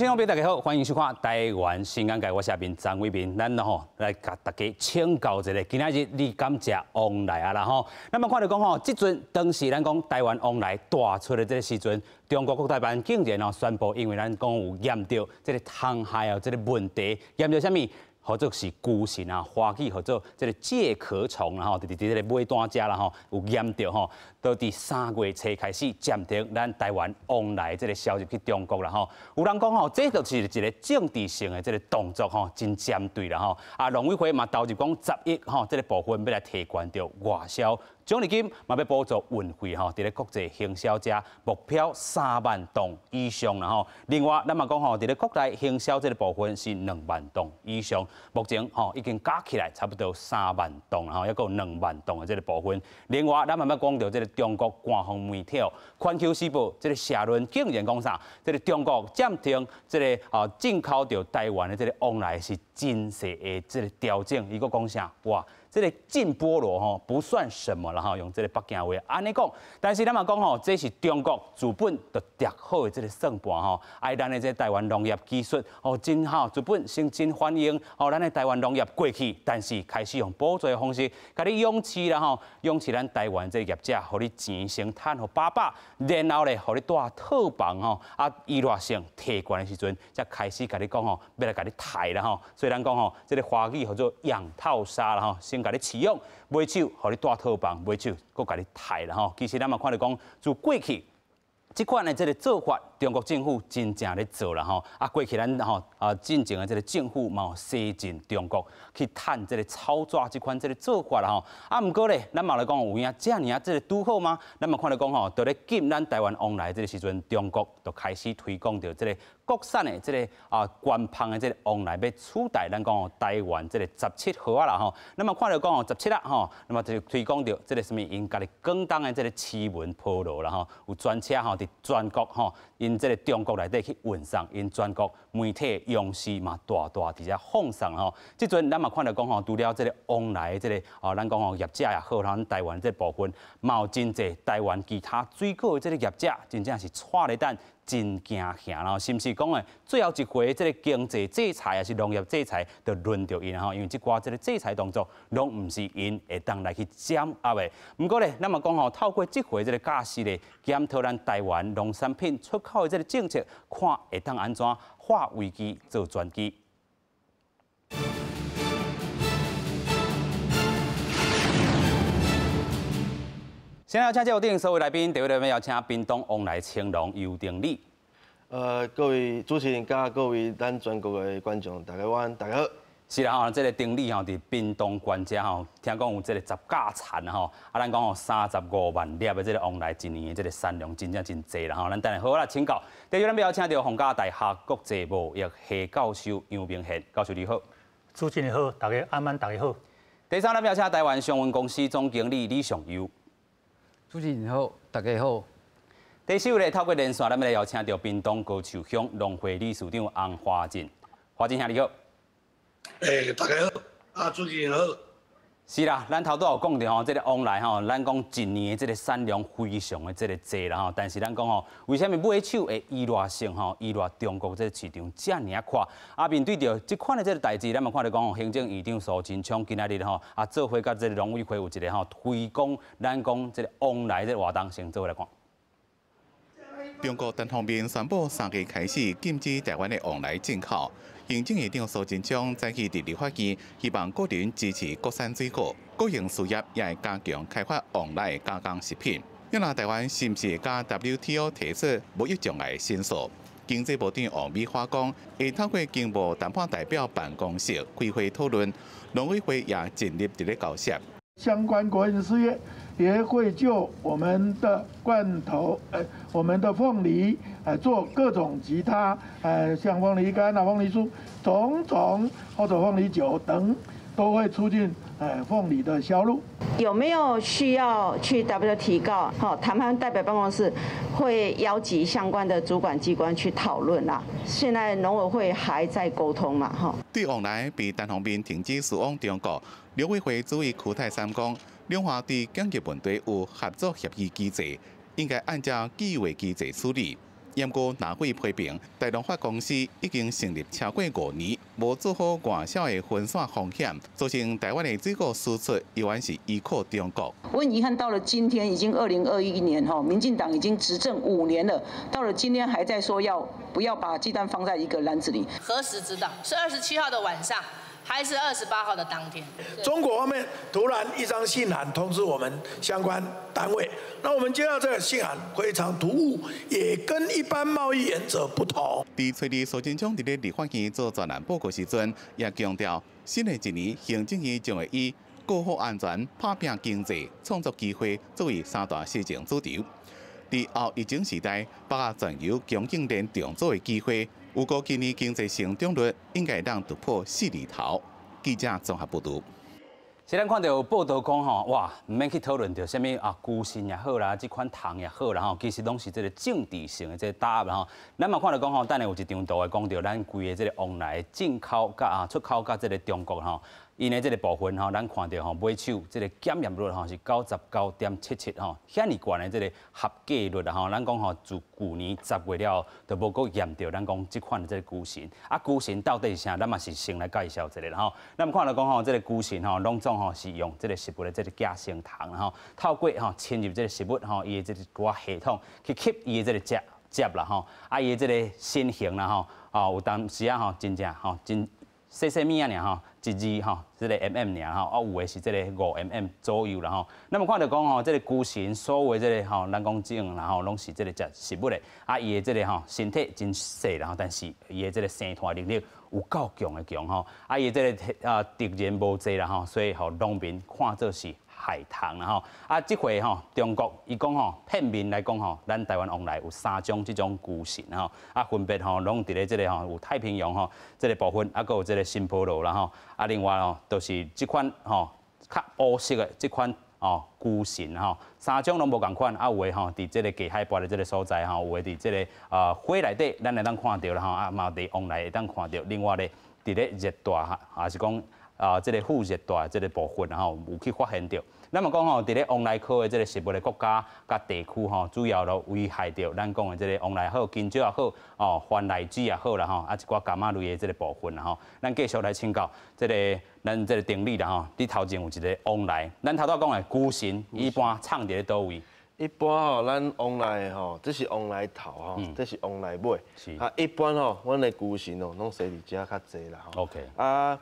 众朋友大家好，欢迎收看《台湾新安界》，我是阿斌张伟斌，咱来甲大家请教一下，今仔日你敢食旺来啊啦吼？那么看到讲即阵当时咱讲台湾旺来大出的这个时阵，中国国台办竟然宣布，因为咱讲有验到这个伤害这个问题，验到啥物？或者是菇蟮啊、花蚁，或者这个介壳虫啦吼，伫这个尾端遮啦吼，有验到吼，都伫3月初开始暂停咱台湾往来这个销入去中国啦吼。有人讲吼，这就是一个政治性的这个动作吼，真针对啦吼。啊，农委会嘛投入讲10亿吼，这个部分要来提悬到外销。奖励金嘛要补助运费吼，伫咧国际行销者目标3万吨以上啦吼。另外，咱嘛讲吼，伫咧国内行销这个部分是2万吨以上，目前吼已经加起来差不多3万吨啦吼，还有2万吨的这个部分。另外，咱嘛要讲到这个中国官方媒体哦，《环球时报》这个社论竟然讲啥？这个中国暂停这个进口到台湾的这个往来是真实的这个调整，伊个讲啥？哇！这个禁菠萝吼不算什么了哈，用这个北京话安尼讲，但是咱嘛讲吼，这是中国资本就叠好的这个算盘吼，爱咱的这台湾农业技术哦真好，资本先真欢迎哦，咱的台湾农业过去，但是开始用补助的方式，甲你养饲啦吼，养饲咱台湾这业者，互你钱先趁互饱饱，然后咧，互你带套房吼，啊娱乐性提悬的时阵，才开始甲你讲吼，要来甲你抬啦吼，所以咱讲吼，这个华语叫做养套杀啦吼。先甲你饲养，买手，互你带套房，买手，搁甲你抬啦吼。其实咱嘛看到讲，自过去这款的这个做法，中国政府真正咧做啦吼。啊，过去咱进前的这个政府嘛，西进中国去趁这个操作这款这个做法啦吼。啊，毋过咧，咱嘛来讲有影这样这个拄好吗？咱嘛看到讲吼，在咧禁咱台湾往来这个时阵，中国就开始推广着这个国产的这个官方的这个往来，要取代咱讲台湾这个17号啊啦吼。那么看到讲17啊吼，那么就推广着这个什么因家己广东的这个市文铺路啦吼，有专车吼伫全国吼，因这个中国内底去运送，因全国媒体用词嘛大伫遮放送吼。即阵咱嘛看到讲吼，除了这个往来的这个咱讲业者也好，咱台湾这部分，嘛有真济台湾其他水果的这个业者，真正是带咧等。真惊吓啦，是毋是讲诶？最后一回这个经济制裁还是农业制裁，就轮到因吼，因为即寡这个制裁动作，拢毋是因会当来去掌握诶。毋过咧，咱嘛讲吼，透过即回这个假释咧，检讨咱台湾农产品出口的这个政策，看会当安怎化危机做转机。先邀请节目顶所有来宾，第一位邀请屏东往来青龙尤定理。各位主持人加各位咱全国的观众，大家晚，大家好。是啦吼，这个定理吼，伫屏东县遮吼，听讲有这个10架田吼，啊，咱讲吼35万粒的这个往来一年的这个产量，真正真济啦吼。咱等下好啦，请教。第一，咱要请到逢甲大学国际贸易系教授杨明宪教授，你好。主持人好，大家晚安，大家好。第三，咱要请台湾商运公司总经理李尚优。主持人好，大家好。第四位透过连线，咱要来邀请到屏东高树乡农会理事长洪华进，华进兄你好。大家好，主持人好。是啦，咱头拄有讲到吼，这个往来吼，咱讲一年的这个产量非常的这个济啦吼，但是咱讲吼，为什么买手的依赖性吼，依赖中国这个市场这么快？啊，面对着这款的这个代志，咱嘛看到讲吼，行政院长苏贞昌今仔日吼，做伙甲这个农委会有一个吼推广，咱讲这个往来这个活动，先做来看。中国单方面宣布3月开始禁止台湾的往来进口。行政院长苏贞昌早起伫立法院，希望个人支持国产水果，国营事业也会加强开发往来的加工食品。要拿台湾是毋是甲 WTO 提出贸易障碍申诉？经济部长王美花讲，会透过经贸谈判代表办公室开会讨论，农委会也尽力伫咧交涉。相关国营事业也会就我们的罐头，我们的凤梨，做各种其他，像凤梨干啊、凤梨酥、种或者凤梨酒等，都会促进凤梨的销路。有没有需要去 WTO 提告？谈判代表办公室会邀集相关的主管机关去讨论啦。现在农委会还在沟通嘛，对往来被单方面停止输往中国，农委会主委邱泰三讲，两岸对检疫问题有合作协议机制，应该按照既有的机制处理。严过南汇批评，大龙发公司已经成立超过5年，无做好外销的分散风险，造成台湾的水果输出永远是依靠中国。我很遗憾，到了今天已经2021年哈，民进党已经执政5年了，到了今天还在说不要把鸡蛋放在一个篮子里。何时知道？是27号的晚上，还是28号的当天？中国方面突然一张信函通知我们相关单位，那我们接到这个信函非常突兀，也跟一般贸易原则不同。伫崔理苏贞昌伫咧立法院做专栏报告时阵，也强调，新的一年行政院将会以过好安全、打拼经济、创造机会作为3大施政主轴。伫后疫情时代，把握全球供应链重组的机会，有估今年经济成长率应该让突破4字头。记者综合报道。是咱看到报道讲吼，哇，唔免去讨论到什么啊，股市也好啦，这款糖也好啦吼，其实拢是这个政治性的这个答案啦吼。咱嘛看到讲吼，等下有一张图会讲到咱规个这个往来进口甲出口甲这个中国吼。因的这个部分吼，咱看到吼，买手这个检验率吼是99.77吼，遐尼悬的这个合格率啦吼，咱讲吼自去年10月了，都无够验到咱讲这款的这个股神，啊股神到底是啥？咱嘛是先来介绍一下啦吼。咱们看到讲吼，这个股神吼，拢总吼是用这个食物的这个假性糖啦吼，透过吼侵入这个食物吼，伊的这个系统去吸伊的这个接啦吼，啊伊的这个身形啦吼，有当时啊吼真正吼真。细细物啊，尔吼，1字吼，这个 mm 尔吼，啊有的是这个5mm 左右啦吼。那么看到讲吼，这个龟神所有的这个吼，咱讲种然后拢是这个食食物的，啊伊的这个吼身体真细啦吼，但是伊的这个生态能力有够强的强吼，啊伊的这个敌人无济啦吼，所以吼农民看作是害虫啦吼，啊，这回吼中国伊讲吼片面来讲吼，咱台湾往来有3种这种孤神吼，啊分别吼拢伫咧这个吼有太平洋吼这个部分，啊，佮有这个新坡路啦吼，啊另外吼都是这款吼较乌色的这款哦孤神吼，3种拢无共款，啊有的吼伫这个低海拔的这个所在吼，有的伫这个火内底咱会当看到啦吼，啊嘛伫往来会当看到，另外咧伫咧热带还是讲这个副热带这个部分吼有去发现到。那么讲吼，伫咧往来靠的这个食物的国家甲地区吼，主要都危害到咱讲的这个往来好、金蕉也好、番荔枝也好啦吼，啊一寡柑仔类的这个部分啦吼，咱继续来请教这个咱这个定理啦吼，你头前有一个往来，咱头拄讲的孤神一般藏伫咧倒位？一般吼，咱往来吼，这是往来头吼，这是往来尾。是啊，一般吼，阮的孤神哦，拢生伫遮较济啦吼。OK。啊，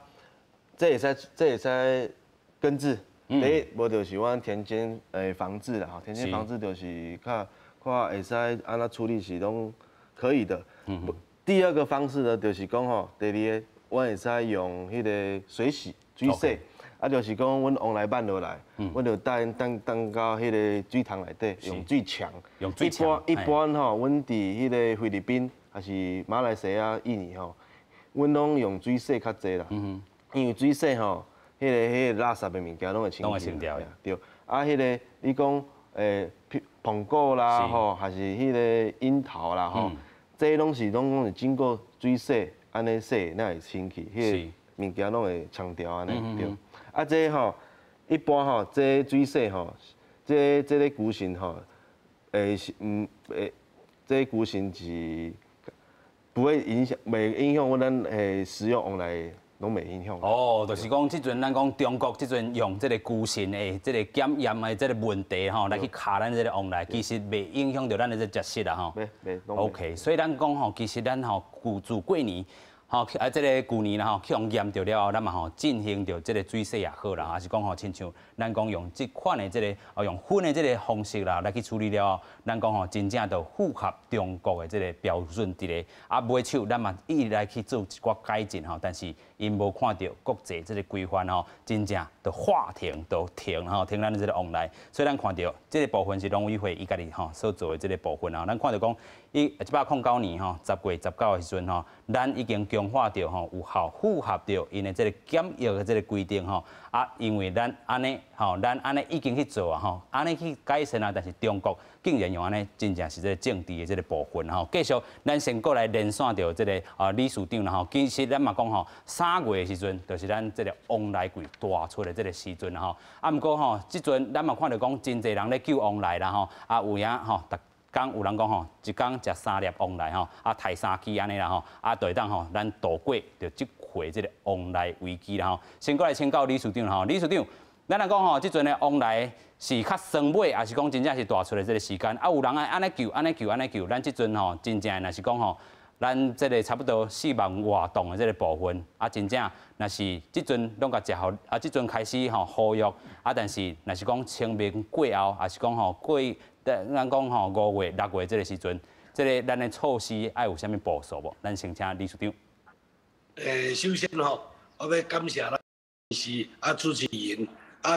这会使根治。第一，无就是阮田间防治啦吼，田间防治就是看会使安怎处理是拢可以的。第二个方式呢，就是讲吼，第二个，阮会使用迄个水洗、水洗，啊，就是讲阮往来慢落来，阮就等到迄个水塘内底用水枪。用水枪。一般吼，阮伫迄个菲律宾还是马来西亚、印尼吼，阮拢用水洗较济啦。因为水洗吼。迄个垃圾的物件拢会清掉，对。啊，迄个你讲苹果啦吼，还是迄个樱桃啦吼，这拢是经过水洗，安尼洗才会清去，迄个物件拢会冲掉安尼对。啊，这吼一般吼，这水洗吼，这个龟神吼，这龟神是不会影响，袂影响咱使用往来。拢袂影响。哦，就是讲即阵咱讲中国即阵用即个龟神的即个检验的即个问题吼，来去卡咱即个往来，其实袂影响到咱的这食食啦吼。袂。OK， 所以咱讲吼，其实咱吼自过年。吼，即个旧年啦吼，去用验着了后，咱嘛吼进行着即个水洗也好啦，还是讲吼，亲像咱讲用即款的即个用粉的即个方式啦来去处理了后，咱讲吼真正就符合中国的即个标准伫咧。啊，买手咱嘛一直来去做一寡改进吼，但是因无看到国际即个规范吼，真正就话停就停吼，停咱的即个往来。所以咱看到即个部分是农委会伊家己吼所做的即个部分吼，咱看到讲109年吼10月19的时阵吼，咱已经强化着吼，有效符合着因的这个检疫的这个规定吼。啊，因为咱安尼吼，咱安尼已经去做啊吼，安尼去改善啊，但是中国竟然用安尼，真正是这个政治的这个部分吼。继续，咱先过来连线着这个理事长啦吼。其实咱嘛讲吼，3月的时阵，就是咱这个往来柜大出的这个时阵吼。啊，毋过吼，即阵咱嘛看到讲真侪人咧救往来啦吼，啊有影吼，天有人讲吼，一天食3粒旺来吼，啊抬3支安尼啦吼，啊就会当吼咱度过着即回这个旺来危机啦吼。先过来请教理事长吼，理事长，咱来讲吼，即阵的旺来是较酸尾，还是讲真正是大出的这个时间？啊有人安尼救，咱即阵吼真正若是讲吼。 咱这个差不多4万外栋的这个部分，啊，真正若是即阵拢甲食好，啊，即阵开始吼呼吁，啊，但是若是讲清明过后，还是讲吼过，咱讲吼5月、6月这个时阵，这个咱的措施爱有啥物部署无？咱先请理事长。首先吼，我要感谢咱是主持人，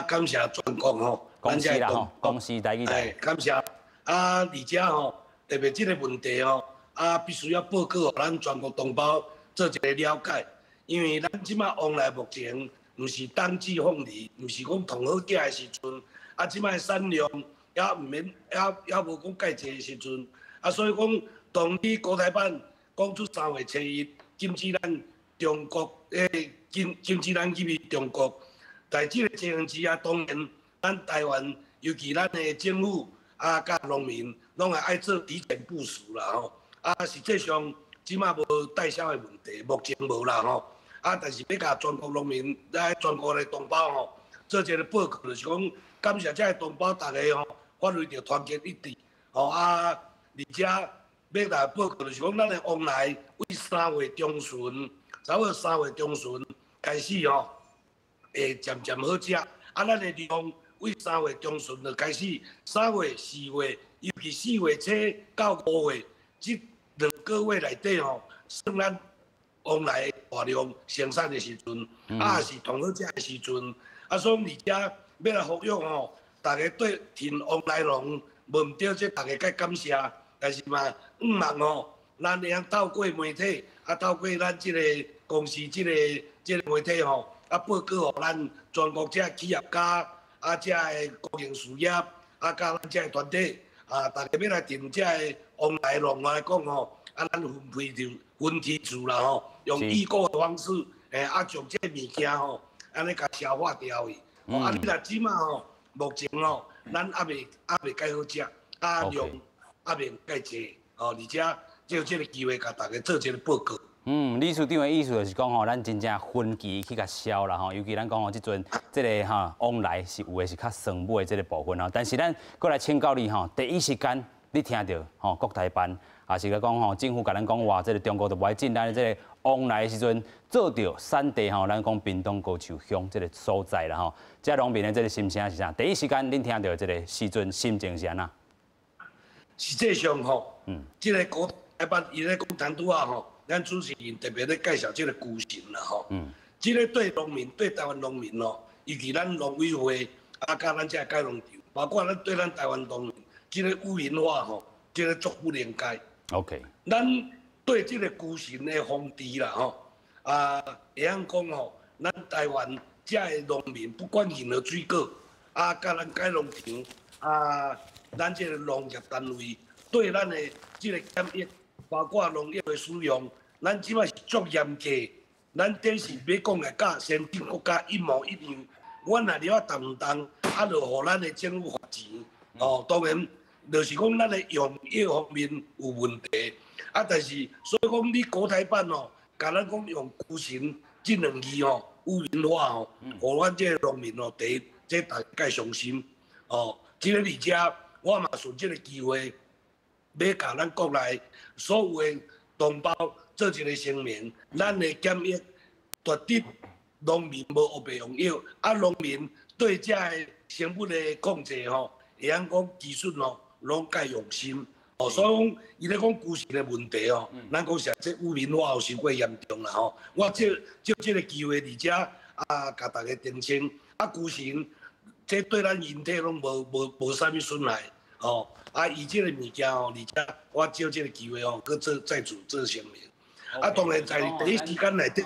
感谢全国吼，公司啦吼，公司台语台。感谢而且吼，特别这个问题吼。 必须要报告，咱全国同胞做一个了解，因为咱即马往来目前毋是冬季凤梨，毋是讲同好价的时阵，即马产量也毋免也无讲介济的时阵，所以讲当你国台办讲出3月7日禁止咱中国禁止咱入去中国，在即个情形之下，当然咱台湾尤其咱的政府甲农民，拢爱做提前部署啦吼。 实际上，即马无代销的问题，目前无啦吼。但是要甲全国农民、全国的同胞吼，做一个报告，就是讲感谢这些同胞大家吼，发挥着团结一致吼。而且要来报告，就是讲咱的往来为3月中旬，差不多3月中旬开始吼，会渐渐好食。咱的量为3月中旬就开始，3月、4月，尤其4月初到5月。 这2个月内底吼，算咱往来大量生产的时阵，也是同好食的时阵，所以而且要来呼吁吼，大家对挺往来农，无毋对，这大家该感谢，但是嘛，望吼，咱会透过媒体，透过咱这个公司这个媒体吼，报告互咱全国这企业家，这个公营事业，甲咱这个团体。 大家要来定这个往来农来讲吼，咱分批次啦吼，用预购的方式，将这个物件吼，安尼甲消化掉去。你若即马吼，目前吼，咱还袂介好食，量还袂介济，而且借有这个机会，甲大家做一个报告。理事长的意思就是讲吼，咱真正分期去甲销啦吼，尤其咱讲吼，即阵即个往来是有的是较酸尾的这个部分吼，但是咱过来请教你吼，第一时间你听到吼国台办，也是讲吼政府甲咱讲话，这个中国就不爱进咱的这个往来的时阵，做到产地吼，咱讲屏东高树乡这个所在啦吼，这农民的这个心声是啥？第一时间恁听到这个时阵心情是安那？实际上吼，这个国台办伊咧讲谈拄啊吼。 咱主持人特别咧介绍这个居城啦吼，这个对农民、对台湾农民哦，尤其咱农委会甲咱这个改农场，包括咱对咱台湾农民，这个污名化吼，这个足不应该。OK。咱对这个居城的风气啦吼，会晓讲吼，咱台湾这个农民不管任何水果，甲咱改农场，咱这个农业单位对咱的这个检疫，包括农业的使用。 咱即摆是足严格，咱这是要讲的甲先进国家一模一样。阮若了动就互咱的政府罚钱。当然，就是讲咱的用药方面有问题。但是所以讲你国台办吼，甲咱讲用居城这2字吼，污名化吼，互咱这个农民吼，第一，这大家伤心。这个而且我嘛顺这个机会，要甲咱国内所有的同胞。 做一个声明，咱的检疫绝对农民无黑白用药，农民对这个成本的控制吼，会晓讲技术吼，拢介用心。所以讲，伊咧讲居城的问题吼，咱讲实这污名化有伤过严重啦吼。我借这个机会，而且甲大家澄清，居城这对咱人体拢无啥物损害，伊这个物件吼，而且我借这个机会吼，佮再做声明。 当然在第一时间内底，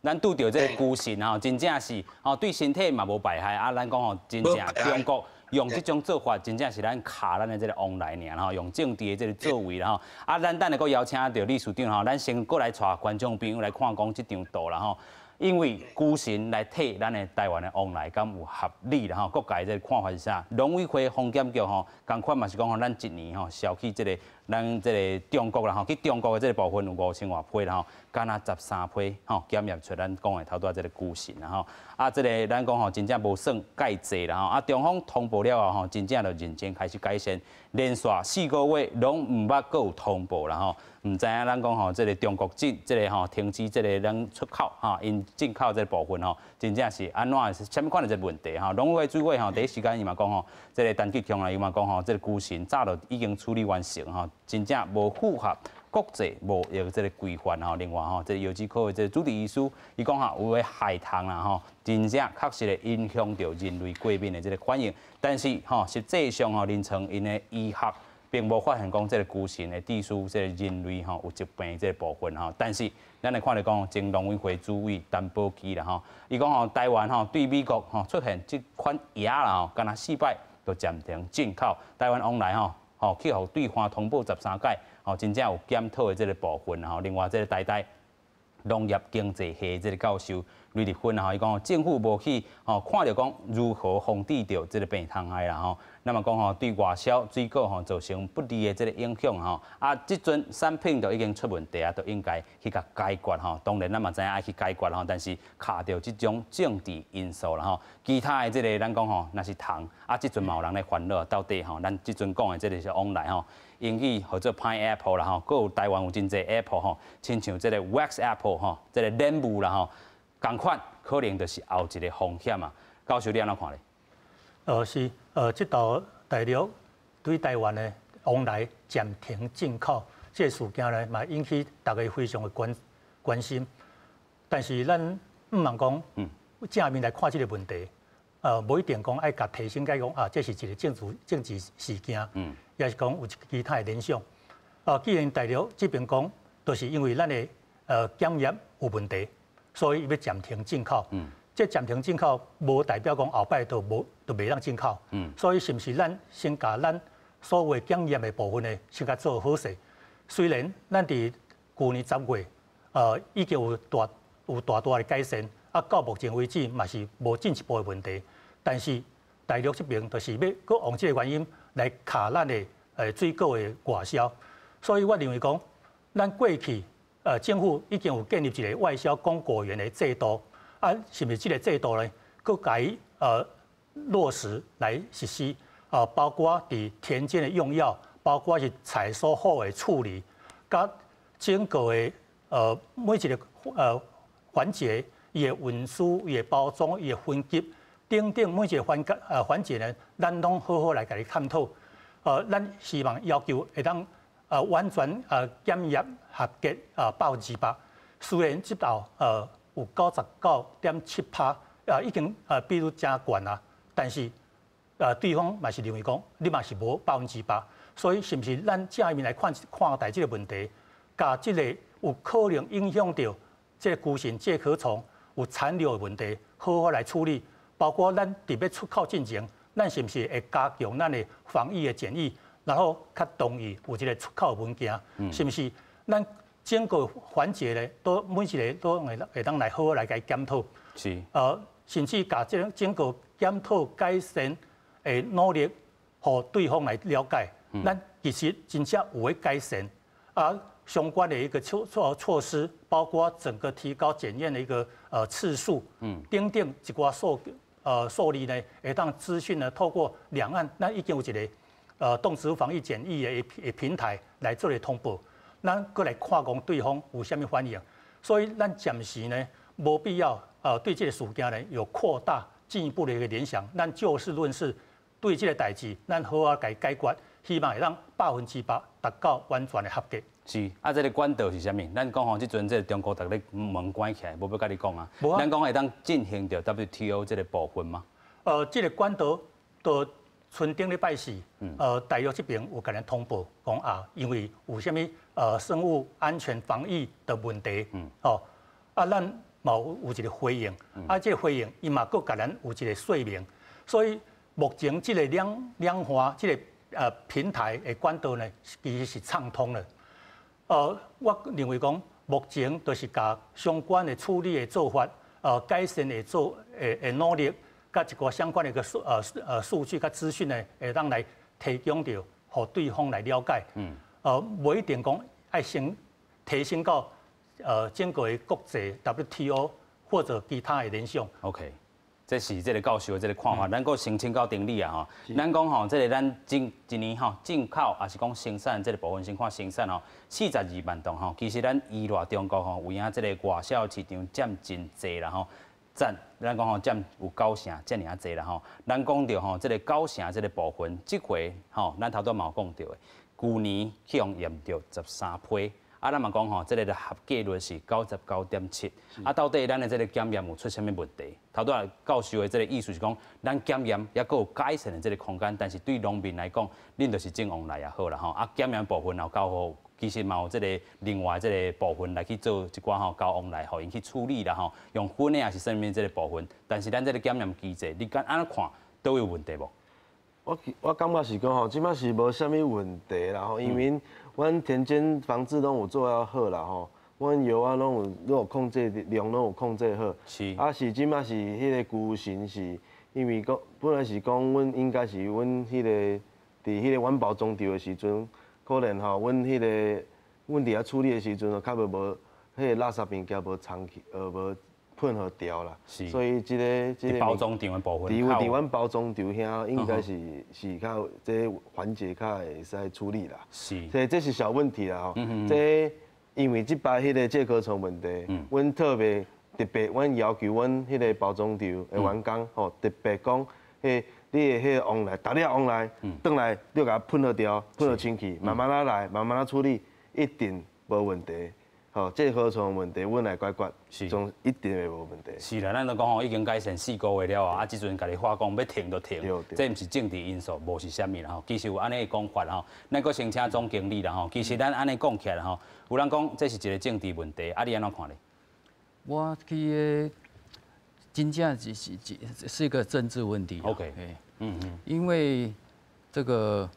咱拄到这个居城吼，真正是对身体嘛无败害。咱讲吼，真正中国用这种做法，真正是咱卡咱的这个往来尔吼，用政治的这个作为啦吼。咱等下搁邀请到理事长吼，咱先过来带观众朋友来看讲这张图啦吼。因为居神来替咱的台湾的往来，敢有合理啦吼？各界这看法是啥？农委会风检局吼，共款嘛是讲吼，咱一年吼消去这个咱这个中国啦吼，去中国的这个部分有5000多批啦吼，敢若13批吼检验出咱讲的头拄这个居神啦吼。啊，这个咱讲吼，真正无算介济啦吼。啊，中方通报了后吼，真正就认真开始改善，连续4个月拢唔捌佫有通报啦吼。唔知影咱讲吼，这个中国这个吼停止这个咱出口哈，因进口这个部分吼，真正是安怎是啥物款的这个问题哈？农委会主委吼第一时间伊嘛讲吼，这个陈吉强啦，伊嘛讲吼，这个居神早就已经处理完成吼，真正无符合国际无有这个规范吼。另外吼，这个药剂科的这个主治医师，伊讲吼有诶害虫啦吼，真正确实会影响到人类过敏的这个反应，但是吼实际上吼临床因的医学。并无发现讲这个居神会致使这个人类吼有疾病这个部分吼，但是咱来看来讲，前农委会主委陈宝基啦吼，伊讲吼台湾吼对美国吼出现这款药啦吼，敢若4摆就暂停进口，台湾往来吼去互对方通报13届，吼真正有检讨的这个部分吼。另外这个台农业经济系这个教授吕立芬吼，伊讲政府无去看到讲如何防治掉这个病虫害啦吼。那么讲吼，对外销水果吼造成不利的这个影响吼，啊，即阵产品就已经出问题啊，就应该去甲解决吼。当然，咱嘛知影爱去解决吼，但是卡着即种政治因素啦吼。其他的这个咱讲吼，那是糖啊，即阵嘛有人咧烦恼，到底吼，咱即阵讲的这个是往来吼，英语叫做 pineapple 啦吼，还有台湾有真侪 apple 吼，亲像这个 wax apple 吼，这个莲雾啦吼，同款可能就是后一个风险啊。教授，你安怎看咧？是这道大陆对台湾的往来暂停进口，这个事件呢，嘛引起大家非常的关心。但是咱唔茫讲，正面来看这个问题，无一定讲爱甲提醒解讲啊，这是一个政治事件，也是讲有其他的联想。既然大陆这边讲，都是因为咱的检验有问题，所以要暂停进口。这暂停进口，无代表讲后摆就袂当进口。所以是毋是咱先甲咱所谓检验的部分呢，先甲做好势？虽然咱伫去年10月，已经有大的改善，啊，到目前为止嘛是无进一步的问题。但是大陆这边就是要搁用这个原因来卡咱的水果的外销。所以我认为讲，咱过去政府已经有建立一个外销供货员的制度。啊，是毋是这个制度呢？佮改落实来实施包括伫田间的用药，包括是采收后的处理，甲整个的每一个环节，伊的运输、伊的包装、伊的分级等等每一个环节呢，咱拢好好来甲你探讨。咱希望要求会当完全检验合格100%。虽然这道有99.7%，已经比如真悬啊，但是对方嘛是认为讲，你嘛是无100%，所以是不是咱正面来看待这个问题，甲这个有可能影响到这个居神、介壳虫有残留的问题，好好来处理，包括咱伫要出口进前，咱是不是会加强咱的防疫的检疫，然后较容易有一个出口的物件，是不是咱？整个环节咧，都每一个都会当来好好来甲伊检讨。是。甚至甲整个检讨改善的努力，互对方来了解，咱其实真正有诶改善。相关的一个措施，包括整个提高检验的一个次数，等等一寡受理呢，会当资讯呢透过两岸，咱已经有一个动植物防疫检疫的平台来做咧通报。咱过来看讲对方有啥物反应，所以咱暂时呢无必要对这个事件呢有扩大进一步的一个联想，咱就事论事，对这个代志咱好好来解决，希望会让100%达到完全的合格。是，这个管道是啥物？咱讲吼，即阵这个中国大陆门关起来，无要甲你讲啊。咱讲会当进行到 WTO 这个部分吗？这个管道都。春顶礼拜四，大陆这边有甲咱通报讲因为有啥物生物安全防疫的问题，咱嘛有一个回应，这个回应伊嘛佫甲咱有一个说明，所以目前这个两岸这个平台的管道呢，其实是畅通的。我认为讲目前就是甲相关的处理的做法改善会做会努力，甲一个相关的数据甲资讯呢，会当来提供到，互对方来了解。无一定讲爱先提升到整个国际 WTO 或者其他的联想。OK。这是这个教授的这个看法，咱个先请教丁理啊吼。咱讲吼，这个咱一年吼进口，也是讲生产这个部分，先看生产吼，42万吨吼。其实咱依赖中国吼，有影这个外销市场占真济啦吼，咱讲吼占有9成，这尔济啦吼。咱讲到吼，这个9成这个部分，这回吼，咱头拄嘛有讲到的，去年气象验到13批。咱嘛讲吼，这个合格率是99.7%。到底咱的这个检验有出什么问题？头拄教授的这个意思是讲，咱检验也有改善的这个空间，但是对农民来讲，恁就是种往来也好啦吼。检验部分也交好，其实嘛有这个另外这个部分来去做一寡吼交往来，互因去处理啦吼。用粉的也是什么这个部分，但是咱这个检验机制，你敢安怎看都有问题无？我感觉是讲吼，即摆是无啥物问题啦吼，因为阮田间防治拢有做啊好啦吼，阮药啊拢有控制量拢有控制好。是。是即摆是迄个牛群是，因为讲本来是讲阮应该是阮迄个伫迄个阮包装掉的时阵，可能吼阮迄个阮伫遐处理的时阵，较无迄个垃圾物件无藏起，无混合掉啦。是。所以这个包装场的部分，伫阮包装场遐应该是较这环节较会使处理啦。是。所以这是小问题啦吼。这因为即摆迄个介壳虫问题，阮特别阮要求阮迄个包装场的员工吼，特别讲，你的迄个往来，打了往来，转来你甲喷合掉，喷合清气，慢慢仔来，慢慢仔处理，一定无问题。吼，这河床问题，阮来解决，总一定会无问题。是啦，咱都讲吼，已经改善4个月了啊，即阵家己话讲要停就停，这毋是政治因素，无是啥物啦吼。其实有安尼讲法吼，咱阁先请总经理啦吼。其实咱安尼讲起来吼，有人讲这是一个政治问题，你安怎看咧？我去真正是一个政治问题。OK， 因为这个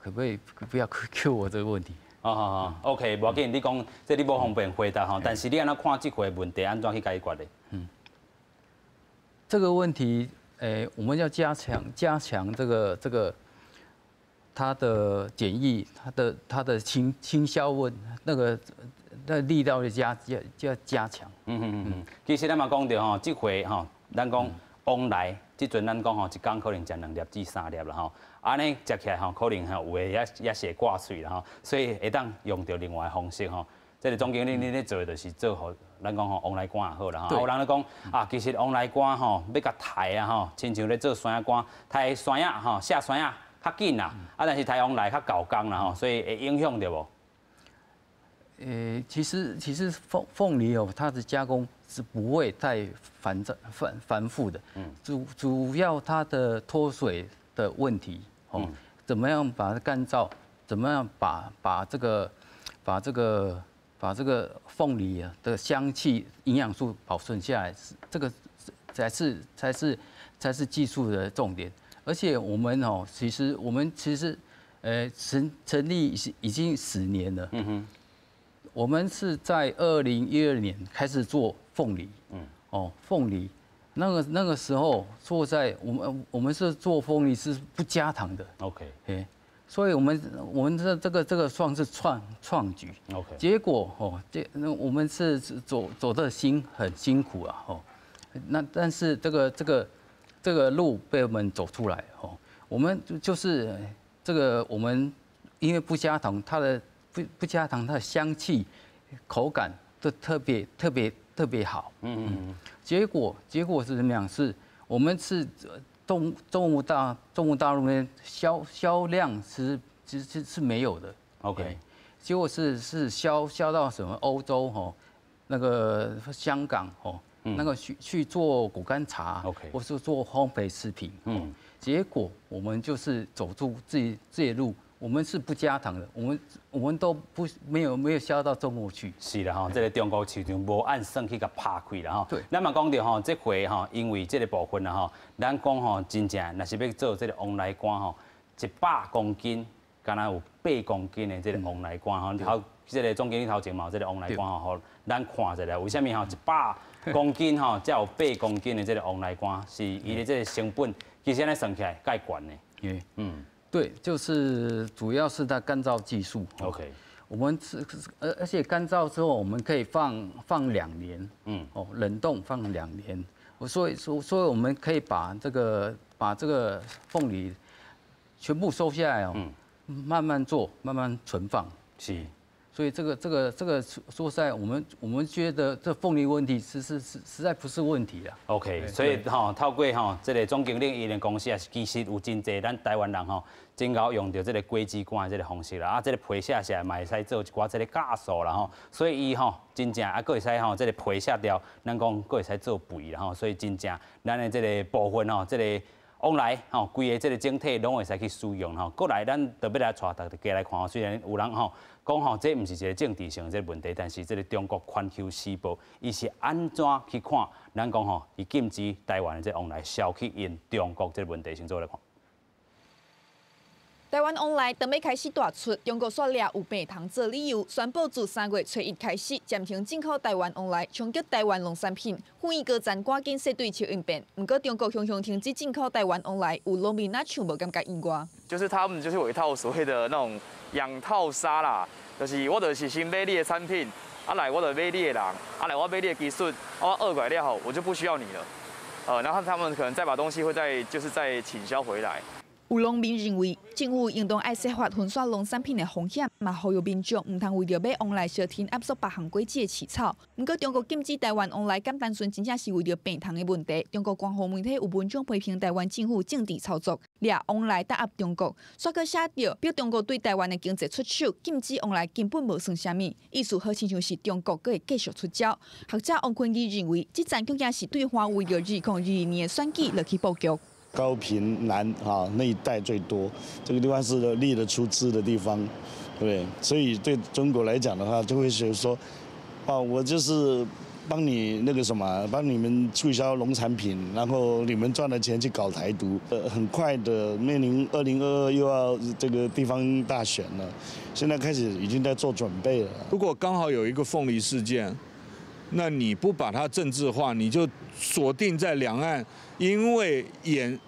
可不可以不要 Q 我这个问题？OK， 无要紧，你讲这你无方便回答吼，但是你安怎看这回问题，安怎去解决的？这个问题，我们要加强这个它的检疫，它的倾销问那力道要加强。其实咱嘛讲到吼，这回吼，咱讲往来，即阵咱讲吼，一工可能食2粒至3粒啦吼。安尼食起来吼，可能吼有诶也是会挂水啦吼，所以会当用到另外方式吼。这个总经理你咧做就是做好，咱讲吼往来管也好啦吼。有人咧讲啊，其实往来管吼要甲抬啊吼，亲像咧做山仔管，抬山仔吼下山仔较紧啦，但是抬往来较搞工啦吼，所以会影响到无？其实凤梨哦，它的加工是不会太繁复的，主要它的脱水的问题。怎么样把它干燥？怎么样把这个凤梨的香气、营养素保存下来？这个才是技术的重点。而且我们其实成立已经10年了。我们是在2012年开始做凤梨。凤梨。那个时候做在我们是做凤梨是不加糖的 ，OK， 所以我们这个算是创举 ，OK， 结果我们是走的很辛苦啊但是这个路被我们走出来我们就是这个我们因为不加糖，它的香气、口感都特别好，结果是怎么样？是我们是中国大陆那边销量其实是没有的 ，OK， 结果是销到什么欧洲那个香港那个去做果干茶 ，OK， 或是做烘焙食品，结果我们就是走出自己的路。我们是不加糖的，我们都没有销到中国去。是啦这个中国市场无按算去甲拍开啦对。咱嘛讲到这回因为这个部分啦咱讲真正若是要做这个往来管100公斤，敢若有8公斤的这个往来管这个总经理头前嘛，这个往来关吼，互咱看一下，为什么吼100公斤吼，才有8公斤的这个往来关，是伊的这个成本，其实安尼算起来介悬呢。对，就是主要是它干燥技术。OK。我们而且干燥之后，我们可以放2年，冷冻放2年。所以我们可以把这个凤梨全部收下来慢慢做，慢慢存放。是。所以这个说实在，我们觉得这凤梨问题实在不是问题啦。OK， 所以透过这个总经理伊的公司也是其实有真济咱台湾人真够用到这个果子干的这个方式啦，这个皮下下嘛会使做一寡这个酵素啦所以伊真正还佫会使这个皮下掉，咱讲佫会使做肥啦所以真正咱的这个部分这个往来规个这个整体拢会使去使用过来咱特别来带大家来看虽然有人讲这毋是一个政治性的这个问题，但是这个中国环球时报伊是安怎去看？咱讲伊禁止台湾的这往来消去因中国这个问题，先做来看。台湾往来当要开始大出，中国煞抓有病虫做理由，宣布自3月初1开始暂停进口台湾往来，冲击台湾农产品。呼吁各站赶紧设对策应变。不过中国雄雄停止进口台湾往来，有农民那像无感觉意外。就是他们有一套所谓的那种养套杀啦，就是我就是先买你的产品，来我就买你的人，来我买你的技术，我2拐了后我就不需要你了。然后他们可能再把东西会再倾销回来。有农民认为，政府应当爱设法分散农产品的风险，嘛呼吁民众唔通为着要往来小天压缩别项果子的起草。不过，中国禁止台湾往来，敢单纯真正是为着病虫的问题。中国官方媒体有文章批评台湾政府政治操作，抓往来打压中国。煞搁写着，表中国对台湾的经济出手禁止往来根本无算啥物，意思好亲像是中国搁会继续出招。学者王坤义认为，这战究竟是对华为着2022年的选举落去布局。高屏南那一带最多，这个地方是力的出资的地方，对不对？所以对中国来讲的话，就会觉得说，我就是帮你那个什么，帮你们促销农产品，然后你们赚了钱去搞台独，很快的面临2022又要这个地方大选了，现在开始已经在做准备了。如果刚好有一个凤梨事件，那你不把它政治化，你就锁定在两岸。因为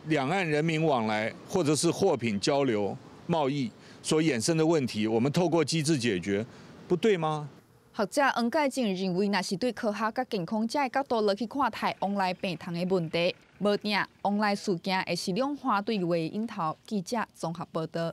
两岸人民往来或者是货品交流、贸易所衍生的问题，我们透过机制解决，不对吗？学者黄介正认为，那是对科学甲健康这个角度落去看待往来病虫的问题，无定往来事件会是两花对话引头。记者综合报道。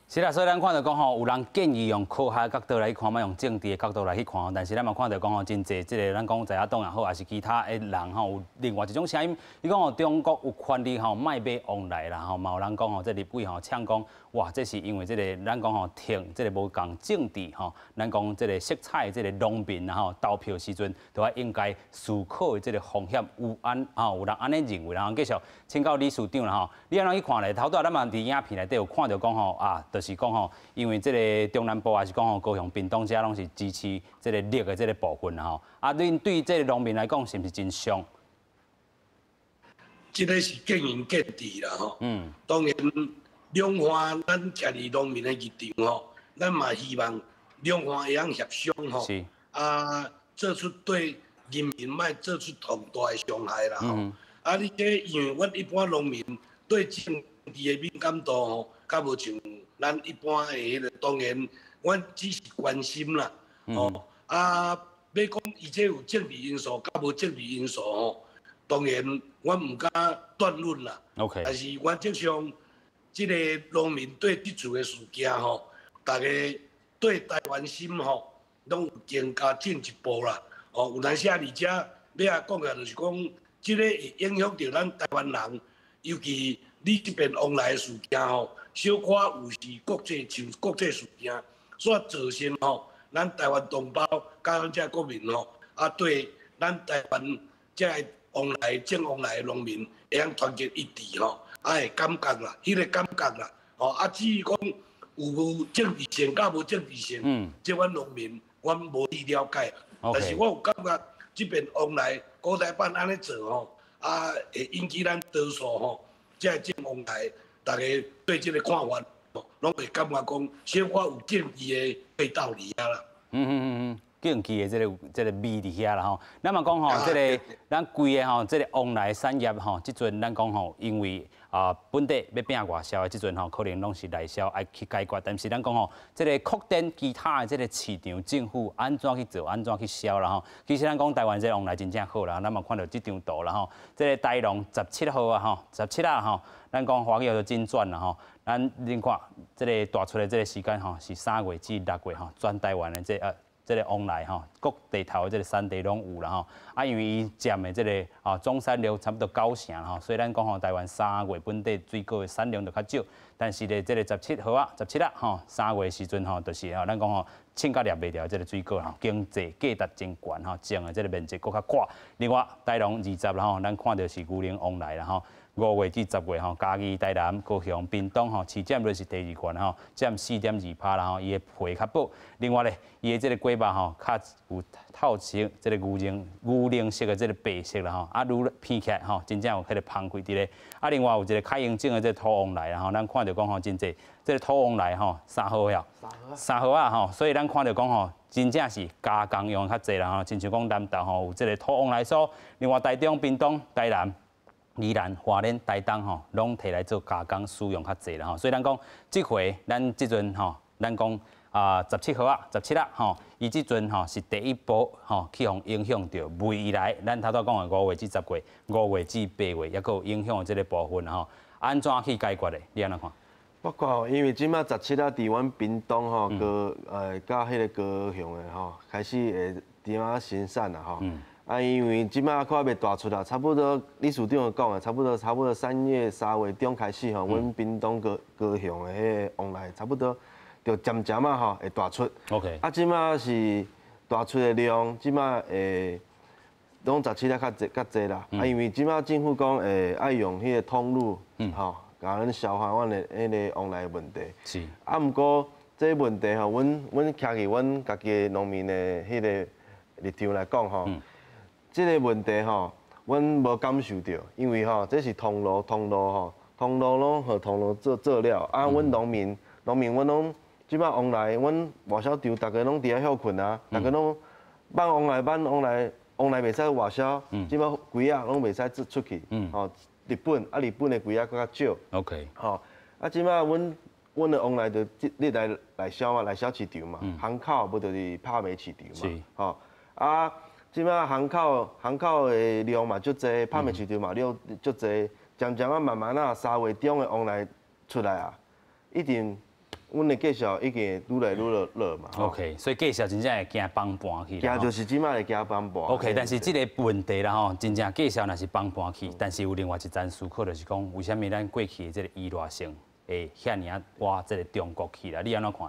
是啦，所以咱看到讲有人建议用科学的角度来去看，莫用政治的角度来去看。但是咱嘛看到讲真济即个咱讲在野党也好，还是其他的人有另外一种声音，伊讲中国有权利莫买往来啦嘛有人讲这立委呛讲，哇，这是因为这个咱讲听这个无共政治咱讲这个色彩这个农民投票时阵，都要应该思考的这个风险有人安尼认为，然后继续请教理事长啦你安怎去看咧？头拄咱嘛伫影片内底有看到讲就是讲因为这个中南部还是讲高雄屏东遮拢是支持这个绿的这个部分恁对这个农民来讲是不是真伤？这个是见仁见智啦当然两方咱徛伫农民的立场咱嘛希望两方会晓协商是做出对人民莫做出重大的伤害啦你这因为阮一般农民对政治的敏感度较无像。咱一般的迄个，当然，阮只是关心啦。要讲伊这有政治因素，甲无政治因素当然，阮唔敢断论啦。OK。但是原则上，这个农民对这次的事件大家对台湾心拢有更加进一步啦。有当时而且要讲个就是讲，这个会影响到咱台湾人，尤其你这边往来的事件小可有是国际事件，所造成咱台湾同胞甲咱这国民对咱台湾这往来正往来的农民会晓团结一致会感觉啦，迄个感觉啦，至于讲有无政治性甲无政治性，这阮农民阮无去了解，但是我有感觉这边往来古台办安尼做会引起咱多数这正往来。大家对这个看法拢会感觉讲，小可有竞技的味道伫遐啦。竞技的这个味伫遐啦吼。咱嘛讲吼，这个咱规个吼，这个往来产业吼，即阵咱讲吼，因为本地要拼外销的即阵吼，可能拢是内销爱去解决。但是咱讲吼，这个扩展其他的这个市场，政府安怎去做，安怎去销啦吼。其实咱讲台湾这往来真正好啦，咱嘛看到这张图啦吼，这个台龙17号啊吼，17啊吼，咱讲华语叫做金钻啦吼。咱恁看，这个大出的这个时间吼，是3月至6月吼，全台湾的这个往来吼，各地头的这个产地拢有啦吼。因为伊占的这个总产量差不多9成吼，所以咱讲吼，台湾3月本地水果的产量就较少。但是咧，这个17号啊，17啊吼，3月时阵吼，就是咱讲吼，凊甲掠袂掉这个水果吼，经济价值真悬吼，种的这个面积搁较广。另外，台龙20啦吼，咱看到是牛奶往来啦吼。5月至10月吼，嘉义、台南、高雄、屏东吼，市占率是第2悬吼，占4.2%啦吼，伊的皮较薄。另外咧，伊的这个果肉吼，较有透色，这个牛奶色的这个白色啦吼，愈片起来吼，真正有迄个芳气伫咧。另外有一个开营种的这个土往来啦吼，咱看到讲吼，真济这个土往来吼，3号呀，3号啊吼，所以咱看到讲吼，真正是加工用较济啦吼，亲像讲南投吼有这个土往来所，另外台中、屏东、台南。宜兰、花莲、台东吼，拢摕来做加工使用较济啦吼，所以咱讲即回咱即阵吼，咱讲17号啊，17啊吼，伊即阵吼是第一波吼去互影响到，未以来咱头拄讲的5月至10月、5月至8月，抑佫有影响的即个部分吼，安怎去解决的？你安怎看？我看吼，因为即马17啊，伫阮屏东吼，甲迄个高雄的吼，开始会伫遐生产啦吼。因为即摆看袂大出啦，差不多理事长讲的，差不多3月中开始吼，阮屏东高雄的迄个往来差不多就渐渐啊吼会大出。OK。即摆是大出的量，即摆会拢17啊较济啦。因为即摆政府讲爱用迄个通路，吼，甲咱消化阮的迄个往来问题。是。毋过这问题吼，阮徛起阮家己的农民的迄个立场来讲吼。这个问题吼，阮无感受到，因为吼，这是通路拢和通路做了。阮农民阮拢即摆往来，阮外销场大家拢伫遐休困啊，大家拢往来袂使外销，即摆龟仔拢袂使出去。吼，日本的龟仔搁较少。OK。吼，即摆阮的往来就你来销嘛，来销市场嘛，巷口无就是拍卖市场嘛。吼，即摆巷口的量嘛足济，拍卖市场嘛量足济，渐渐慢慢3月中的往来出来啊，一定阮的计数已经愈来愈热嘛。OK， 所以计数真正会惊崩盘去。惊就是即摆会惊崩盘。OK， 但是即个问题啦吼，真正计数若是崩盘去，但是有另外一层思考，就是讲为虾米咱过去的即个依赖性会遐尔啊挖即个中国去啦？你安怎看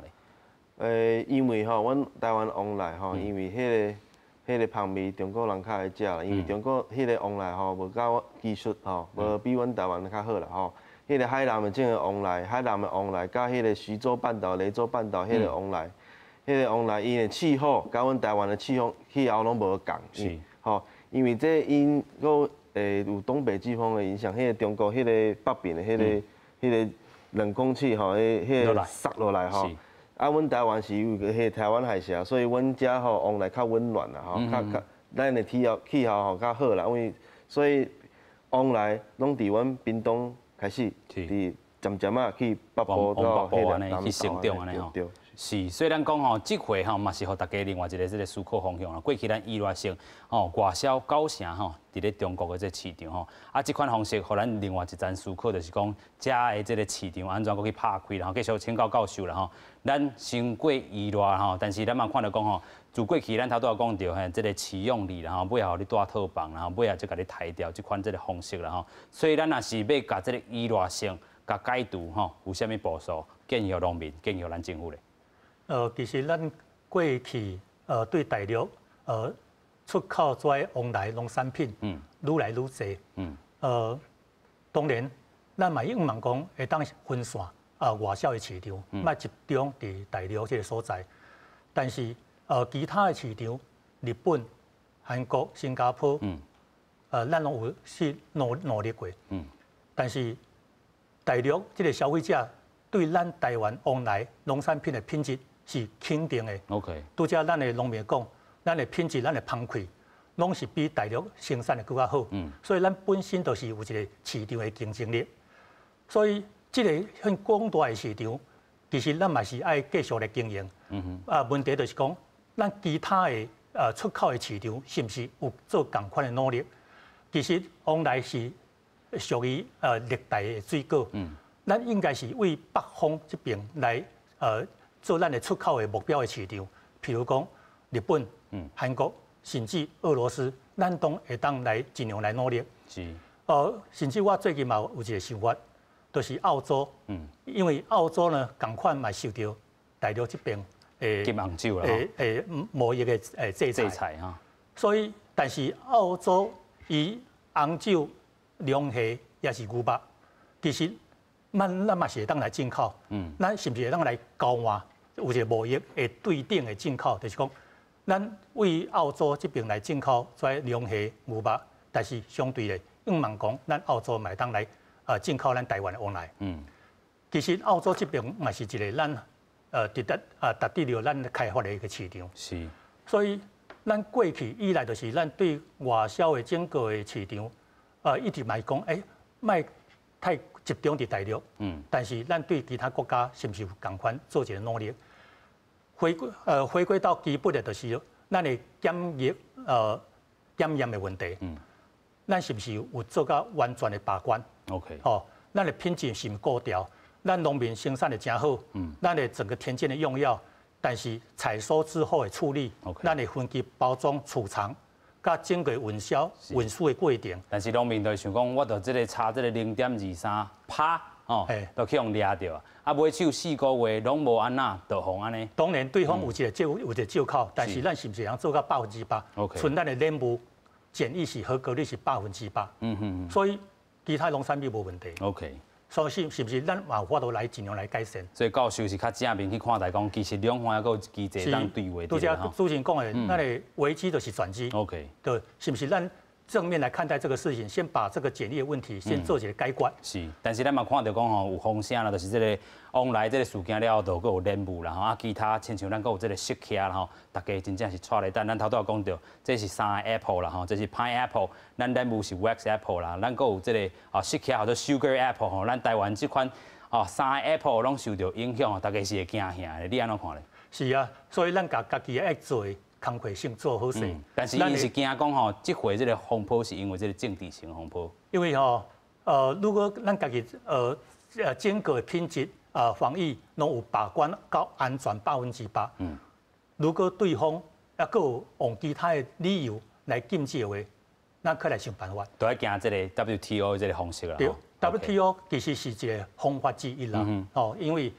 咧？因为吼，阮台湾往来吼，因为迄个香味中国人较爱食啦，因为中国迄个往来吼无甲技术吼，无比阮台湾较好啦吼。迄个海南的种个往来，甲迄个徐州半岛、雷州半岛迄个往来，因的气候甲阮台湾的气候拢无共。是。吼，因为这因个有东北季风的影响，迄个中国迄个北边的迄个冷空气吼，迄个塞落来吼。阮台湾是有迄台湾海峡，所以阮遮吼往来较温暖啦，吼，咱的气候吼较好啦，因为所以往来拢伫阮屏东开始，伫渐渐啊去北部到迄个南投安尼吼。是，所以咱讲吼，即回吼嘛是互大家另外一个这个思考方向啦。过去咱依赖性吼外销9成吼，伫咧中国的这市场吼，即款方式互咱另外一层思考，就是讲遮的这个市场安怎搁去拍开啦，继续请教教授啦吼。咱先过依赖吼，但是咱嘛看到讲吼，自过去咱头拄仔讲到嘿，这个启用力啦吼，尾后你带套房啦吼，尾后再甲你抬掉即款这个方式啦吼。所以咱若是要甲这个依赖性甲解除吼，有啥物步数建议予农民，建议予咱政府咧？其实咱过去对大陆出口跩往来农产品，愈来愈侪。当然，咱嘛希望讲会当分散外销的市场，莫集中伫大陆这个所在。但是其他的市场，日本、韩国、新加坡，咱拢有去努力过。但是大陆这个消费者对咱台湾往来农产品的品质是肯定的。OK。拄则咱的农民讲，咱的品质、咱的芳气，拢是比大陆生产的更加好。所以咱本身就是有一个市场的竞争力。所以这个很广大的市场，其实咱嘛是爱继续来经营。问题就是讲，咱其他的出口的市场是不是有做同款的努力？其实往来是属于热带的水果。咱应该是为北方这边来做咱的出口的目标的市场，譬如讲日本、韩国，甚至俄罗斯，咱都会当来尽量来努力。是。甚至我最近嘛有一个想法，就是澳洲。因为澳洲呢，同款嘛受到大陆这边金红酒啦，贸易的制裁哈。所以，但是澳洲以红酒、龙虾也是牛肉，其实。咱嘛是会当来进口，咱是不是会当来交换？有一个贸易的对等的进口，就是讲，咱为澳洲这边来进口在龙虾、牛肉，但是相对的，硬望讲，咱澳洲嘛会当来进口咱台湾的往来。其实澳洲这边嘛是一个咱达得了咱开发的一个市场。是。所以咱过去以来就是咱对外销的整个的市场，一直嘛讲，卖太集中伫大陆，但是咱对其他国家是不是有同款做一个努力？回归到基本的，就是咱的检验的问题。咱是不是有做到完全的把关 ？OK。咱的品质是毋高调，咱农民生产的真好，咱的整个田间的用药，但是采收之后的处理，咱的分级包装、储藏。甲整个运输的过程，但是农民就想讲，我着这个差这个0.23趴都去用抓着啊，买手4个月拢无安那，就互安尼。当然，对方有一个借口，但是咱是不是能做到100%？剩咱的内部检疫是合格率是100%。所以其他农产品无问题。OK。所以是不是咱嘛有法度来尽量来改善？所以教授是较正面去看待讲，其实两方还有机制当对话。拄则主持人讲的，咱的危机就是转机。OK。对，是不是咱正面来看待这个事情，先把这个检疫的问题先做一个解决。是，但是咱嘛看到讲吼，有风声啦，就是这个往来这个事件了后，就有任务啦，啊，其他亲像咱有这个食客啦吼，大家真正是带来等。咱头拄有讲到，这是3个 apple 啦吼，这是 pineapple， 咱任务是 wax apple 啦，咱有这个食客或者 sugar apple 吼，咱台湾这款3个 apple 拢受到影响，大家是会惊吓的。你安怎看咧？是啊，所以咱家己爱做工课性做好势。但是伊是惊讲吼，这回这个风波是因为这个政治性风波。因为如果咱家己整个品质防疫拢有把关到安全100%。如果对方还有用其他的理由来禁止的话，咱可来想办法。都要行这个 WTO 这个方式啦。对 ，WTO 其实是一个方法之一啦。因为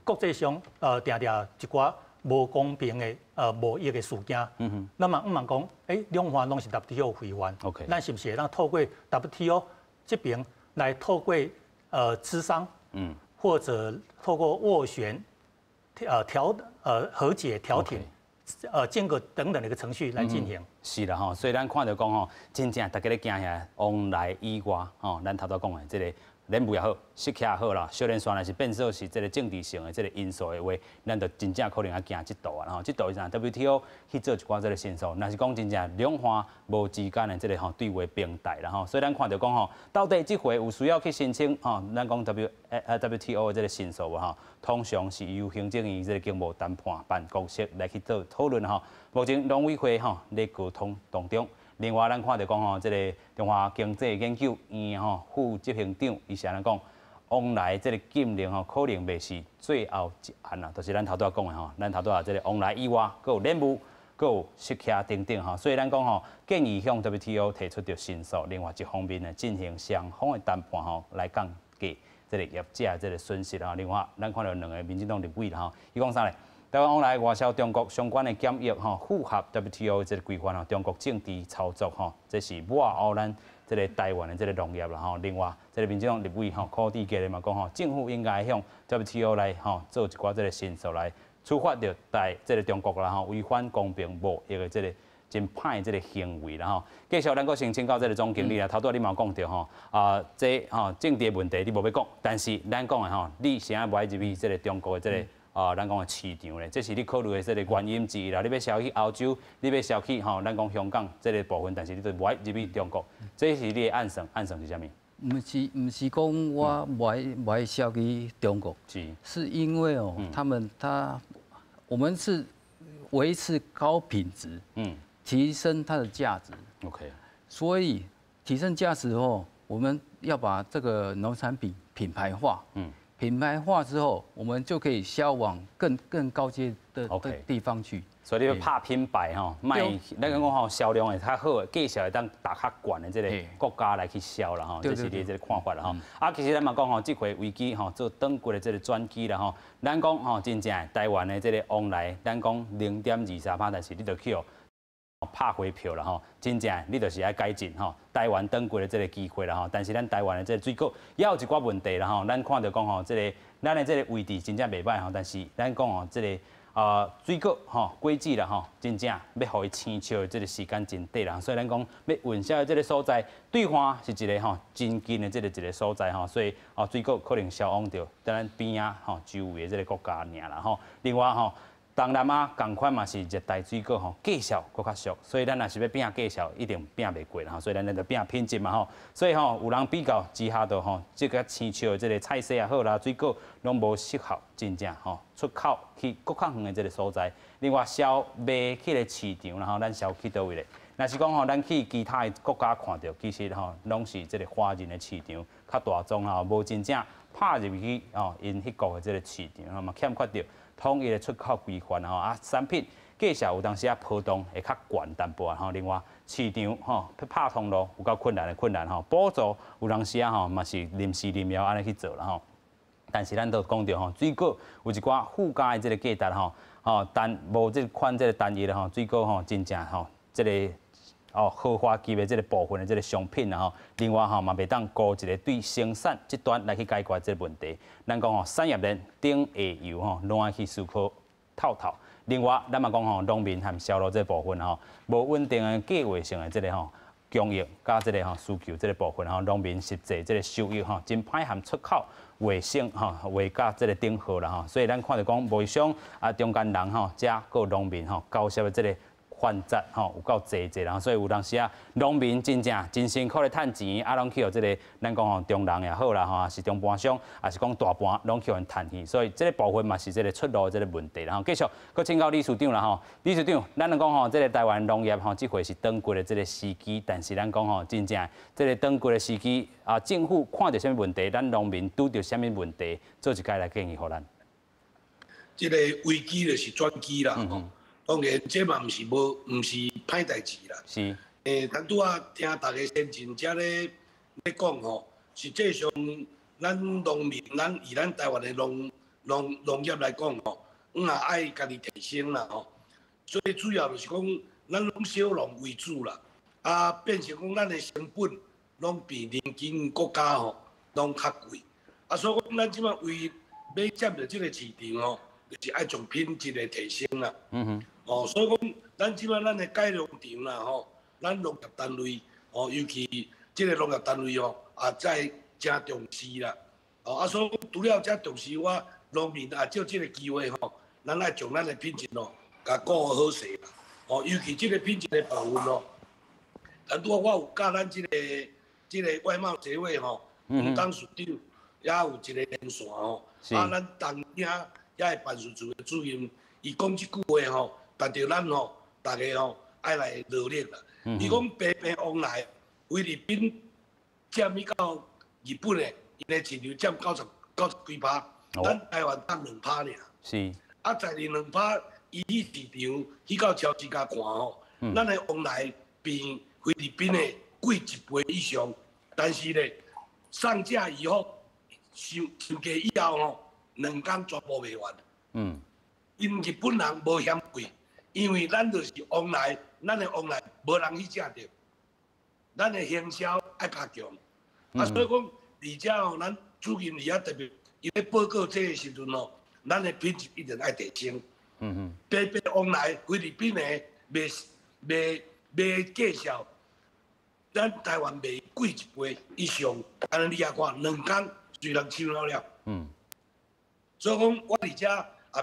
国际上常常一寡无公平的贸易的事件，那么唔讲，两方拢是 WTO 会员，咱是不是让透过 WTO 这边来透过磋商，或者透过斡旋、和解、调停，间隔等等的一个程序来进行。是啦吼，所以咱看到讲吼，真正大家咧惊遐往来以外，咱头拄讲的这个。任务也好，食客也好啦，小连线若是变做是这个政治性的这个因素的话，咱就真正可能要行这道啊。然后这道是啥 WTO 去做一寡这个申诉，若是讲真正两方无之间的这个对话平台啦吼。所以咱看到讲吼，到底这回有需要去申请咱讲 WTO 的这个申诉无吼？通常是由行政院这个经贸谈判办公室来去做讨论吼。目前农委会在沟通当中。另外，咱看到讲吼，这个中华经济研究院副执行长伊是安尼讲，往来这个禁令可能袂是最后一案啦，就是咱头拄仔讲的吼，咱头拄仔这个往来以外，佮有任务，佮有食客等等吼，所以咱讲吼，建议向 WTO 提出着申诉，另外一方面呢，进行双方的谈判吼，来降低这个业者这个损失啊。另外，咱看到两个民进党立委啦吼，伊讲啥咧？台湾往来外销中国相关的检疫符合 WTO 这个规范中国政治操作这是抹黑咱这个台湾的这个农业啦另外，这个民进党立委柯志杰嘛讲政府应该向 WTO 来做一寡这个申诉来处罚着这个中国啦违反公平贸易的这个真歹这个行为啦吼。继续咱阁先请教这个总经理啦，头拄你嘛讲到吼，政治问题你无要讲，但是咱讲的吼，你现在不爱入去这个中国的这个咱讲的市场咧，这是你考虑的这个原因之一啦。你要销去欧洲，你要销去吼，咱讲香港这个部分，但是你都不爱入去中国，这是你的暗算是啥物？唔是讲我不爱销去中国，是因为哦，我们是维持高品质，提升它的价值。OK， 所以提升价值后，我们要把这个农产品品牌化。品牌化之后，我们就可以销往更高阶的地方去。所以你要拍品牌吼，卖咱讲吼销量会较好，介绍会当打较悬的这个国家来去销啦吼，这是你这个看法啦吼。其实咱嘛讲吼，这回危机吼做转过的这个转机啦吼，咱讲吼真正台湾的这个往来，咱讲0.23%，但是你就去哦拍回票啦吼，真正你就是爱改进吼，台湾转过的这个机会啦吼，但是咱台湾的这个水果也有一寡问题啦吼，咱看到讲吼，这个咱的这个位置真正袂歹吼，但是咱讲吼这个。水果吼果子啦吼，真正要互伊青笑的这个时间真短啦，所以咱讲要运销的这个所在，对方是一个吼真近的一个所在吼，所以水果可能销往到咱边啊吼周围的这个国家尔啦吼。另外吼，东南亚同款嘛是热带水果吼，介绍搁较俗，所以咱若是要拼介绍，一定拼袂过啦吼，所以咱就拼品质嘛吼。所以吼有人比较之下头吼，这个青笑的这个菜色也好啦，水果拢无适合真正吼。出口去搁较远的这个所在，另外销卖去个市场，然后咱销去倒位咧？若是讲吼，咱去其他的国家看到，其实吼拢是这个华人的市场较大众吼，无真正拍入去哦，因迄国的这个市场，吼嘛欠缺着统一的出口规范吼产品介绍有当时波动会较悬淡薄吼。另外市场吼拍通路有够困难吼，补助有当时吼嘛是临时临要安尼去做啦吼。但是咱都讲到吼，水果有一寡附加的这个价值吼，但无这款这个单一的吼，水果吼真正吼这个豪华级的这个部分的这个商品吼，另外吼嘛袂当顾一个对生产这端来去解决这个问题。咱讲吼产业链顶下游吼，拢爱去思考透透。另外咱嘛讲吼农民和销售这部分吼，无稳定的计划性的这个吼。供应加这个吼需求这个部分吼，农民实际这个收益吼真歹含出口卫生吼卫加这个顶好啦吼，所以咱看到讲卖商中间人吼，加个农民吼交涉的这个患杂吼有够济啦，所以有当时农民真正真辛苦咧趁钱，拢去互这个咱讲吼中人也好啦吼，是中盘商，也是讲大盘拢去互趁去，所以这个部分嘛是这个出路的这个问题啦吼。继续，佮请教理事长啦吼，理事长，咱讲吼，这个台湾农业吼，这回是转过的这个时机，但是咱讲吼，真正这个转过的时机政府看到什么问题，咱农民拄到什么问题，做一解来建议互咱。这个危机就是转机啦。当然，这嘛唔是歹代志啦。是。咱拄啊听大家先进者咧讲吼，实际上咱农民，以咱台湾的农业来讲吼，也爱家己提升啦吼。最主要就是讲，咱拢小农为主啦，变成讲咱的成本拢比邻近国家吼拢较贵。所以讲咱即马为要占着这个市场吼，就是爱从品质的提升啦。所以讲，咱即摆咱的改良场啦吼，咱农业单位尤其即个农业单位在真重视啦。所以讲除了遮重视，我农民借即个机会吼，咱爱将咱的品质甲顾好势啦。尤其即个品质的部分咱拄我有甲咱即个外贸协会吴董事长也有一个连线咱东京也会办事处的主任，伊讲即句话但着咱大家爱来努力啦。伊讲平平往来，菲律宾占去到日本的，因的市场占90几%，咱台湾占2%尔。是。在2%，伊市场去到超市甲看咱的往来比菲律宾的贵1倍以上。但是咧，上架以后，收价以后2天全部卖完。因日本人无嫌贵。因为咱就是往来，咱的往来无人去食着，咱的营销爱加强。所以讲，而且咱主任也特别，伊咧报告这个时阵咱的品质一定爱提升。白往来菲律宾的卖介绍，咱台湾卖贵一倍以上，安尼你也看2天就人抢了。所以讲，我伫遮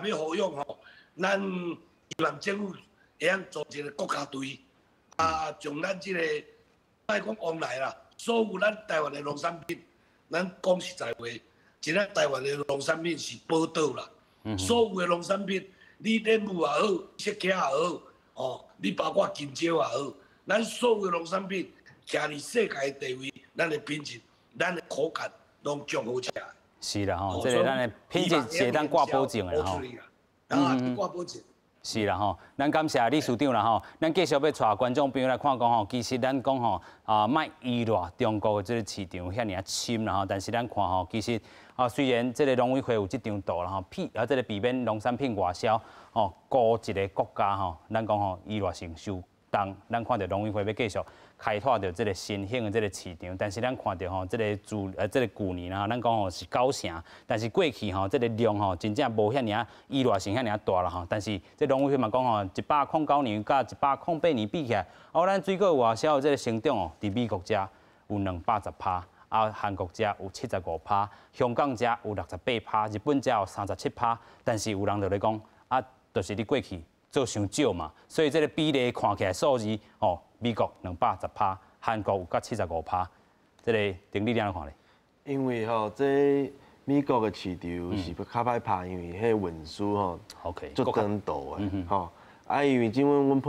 也要呼吁吼，咱希望政府会晓组一个国家队，从咱这个莫讲往来啦，所有咱台湾的农产品，咱讲实在话，真正台湾的农产品是宝岛啦。所有的农产品，你莲雾也好，雪茄也好，哦，你包括金蕉也好，咱所有的农产品，徛伫世界的地位，咱的品质，咱的口感，拢上好食。是啦吼，这个咱的品质是当挂保证的吼。挂保证。是啦吼，咱感谢理事长啦吼，咱继续要带观众朋友来看讲吼，其实咱讲吼莫依赖中国的这个市场遐尔深啦吼，但是咱看吼，其实虽然这个农委会有这张图啦吼，这个避免农产品外销吼，孤一个国家吼，咱讲吼依赖性受重，咱看到农委会要继续开拓着这个新兴的这个市场，但是咱看到吼，这个这个旧年啊，咱讲吼是9成，但是过去吼这个量吼真正无遐尔依赖性遐尔大啦吼，但是这农委会嘛讲吼，109年甲108年比起来，咱水果外销这个成长哦，伫美国遮有210%，韩国遮有75%，香港遮有68%，日本遮有37%，但是有人就咧讲就是你过去做伤少嘛，所以这个比例看起来数字哦。美国210%，韩国有到75%，这个定理你安怎看咧？因为吼，这美国的市场是较歹拍，因为迄运输吼，足长途的吼。因为阮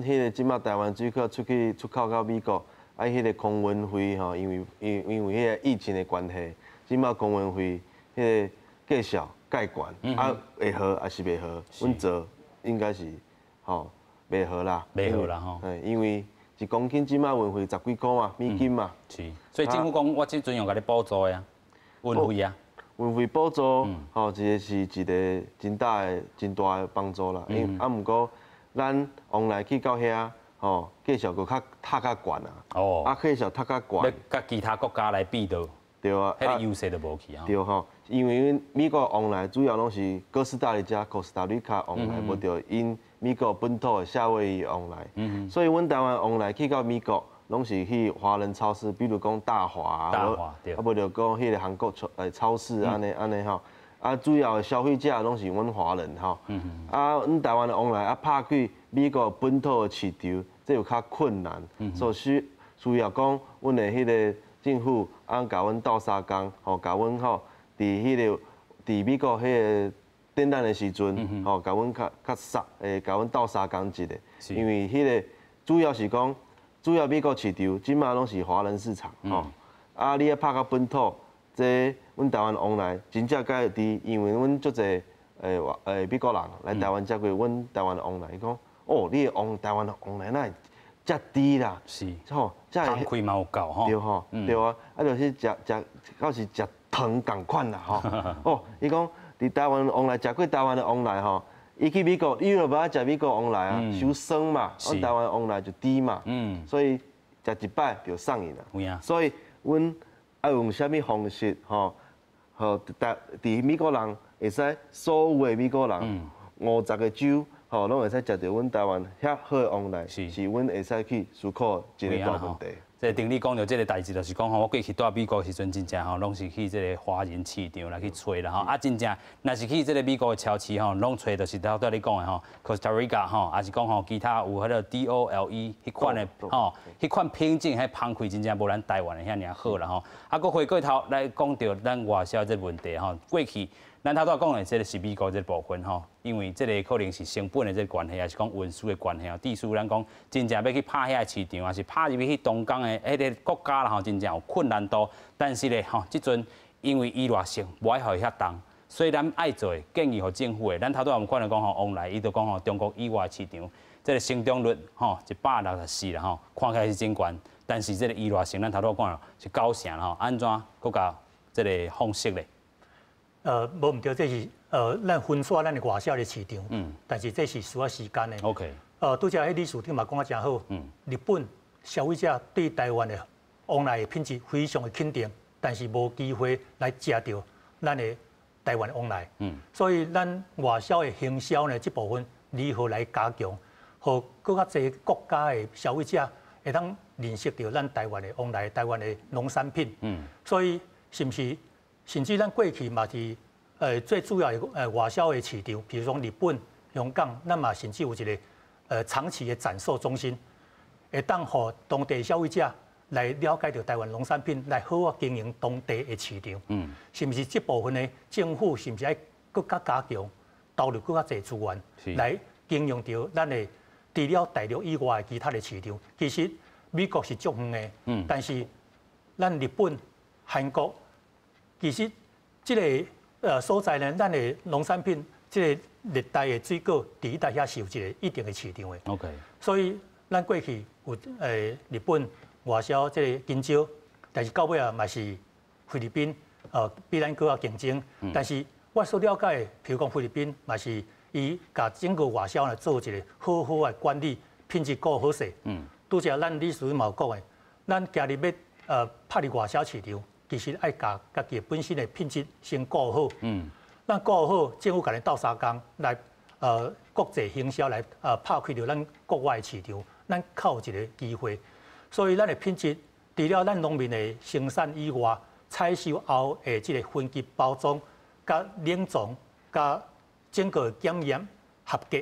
迄个即马台湾水果出口到美国，迄个空运费吼，因为迄个疫情的关系，即马空运费迄个介绍介悬，会好还是袂好？阮做应该是吼。袂好啦，袂好啦吼。因为1公斤即马运费10几块嘛，美金嘛。是，所以政府讲，我即阵用甲你补助呀，运费啊。运费补助，吼，这个是一个真大的帮助啦。毋过咱往来去到遐，吼，介绍佫较塔较悬啊。哦。介绍塔较悬。要甲其他国家来比到。对啊。迄个优势就无去啊。对吼，因为美国往来主要拢是哥斯达黎加、Costa Rica往来，无着因。美国本土的夏威夷往来，所以阮台湾往来去到美国，拢是去华人超市，比如讲大华，无就讲迄个韩国超市安尼吼，主要的消费者拢是阮华人吼，阮台湾的往来拍去美国本土的市场，这有较困难，所以需要讲阮的迄个政府甲阮斗相共，吼，甲阮吼伫美国迄个。简单的时阵，吼，甲阮甲阮斗相共一个，因为迄个主要美国市场，即马拢是华人市场，吼。你要拍到本土，这阮台湾往来真正该伫，因为阮足侪美国人来台湾接过阮台湾往来，伊讲你台湾往来哪会遮低啦？是，吼，摊开嘛有够吼。对吼，对啊，就是到时食糖共款啦，吼。伊讲。伫台湾往来，食过台湾的往来吼，伊去美国，伊就无爱食美国往来啊，伤酸嘛。阮台湾往来就低嘛，所以食一摆就上瘾啦。所以阮要用啥物方式吼，伫美国人会使所有的美国人50个州吼，拢会使食到阮台湾遐好的往来，是阮会使去思考一个大问题。这丁你讲到这个代志，就是讲吼，我过去住美国时阵，真正吼，拢是去这个华人市场来去找啦吼。真正，若是去这个美国的超市吼，拢找就是头拄你讲的吼 ，Costa Rica 吼，也是讲吼，其他有迄个 DOLE 迄款的吼，迄款品种迄芳气真正无咱台湾的遐尔好啦吼。佫回过头来讲到咱外销这问题吼，过去。咱头拄讲的，这个是美国这部分吼，因为这个可能是成本的这个关系，还是讲运输的关系哦。地区咱讲真正要去拍遐市场，还是拍入去东港的迄个国家啦吼，真正有困难度。但是咧吼，即阵因为依赖性无爱互伊遐重，所以咱爱做建议互政府的。咱头拄也有看到讲吼，往来伊就讲吼，中国以外市场，这个成长率吼164啦吼，看起来是真悬，但是这个依赖性咱头拄讲是9成啦吼，安怎搁加这个方式咧？无毋对，这是咱分散咱的外销的市场，但是这是需要时间的。OK。拄则迄理事长嘛讲啊真好，日本消费者对台湾的往来的品质非常的肯定，但是无机会来食到咱的台湾的往来。所以咱外销的行销呢，这部分如何来加强？和更加侪国家的消费者会当认识到咱台湾的往来台湾的农产品。所以是不是甚至咱过去嘛是最主要的外销的市场，比如说日本、香港，咱嘛甚至有一个长期的展售中心，会当互当地消费者来了解到台湾农产品，来好好经营当地的市场。是不是这部分呢？政府是不是要更加加强投入更加侪资源，来经营到咱的除了大陆以外的其他的市场？其实美国是足远的，但是咱日本、韩国，其实这个所在呢，咱的农产品，这个热带的水果，伫台遐是有一个一定的市场的。OK。所以咱过去有日本外销这个香蕉，但是到尾啊嘛是菲律宾比咱更加竞争。但是我所了解的，譬如讲菲律宾嘛是伊甲整个外销呢做一个好好的管理，品质够好势。拄则咱理事嘛有讲的，咱今日要拍入外销市场，其实爱甲家己本身的品质先顾好。咱顾好，政府甲咱斗相共来国际行销来拍开着咱国外的市场，咱靠一个机会。所以咱的品质，除了咱农民的生产以外，采收后的这个分级包装、甲冷藏、甲整个检验合格，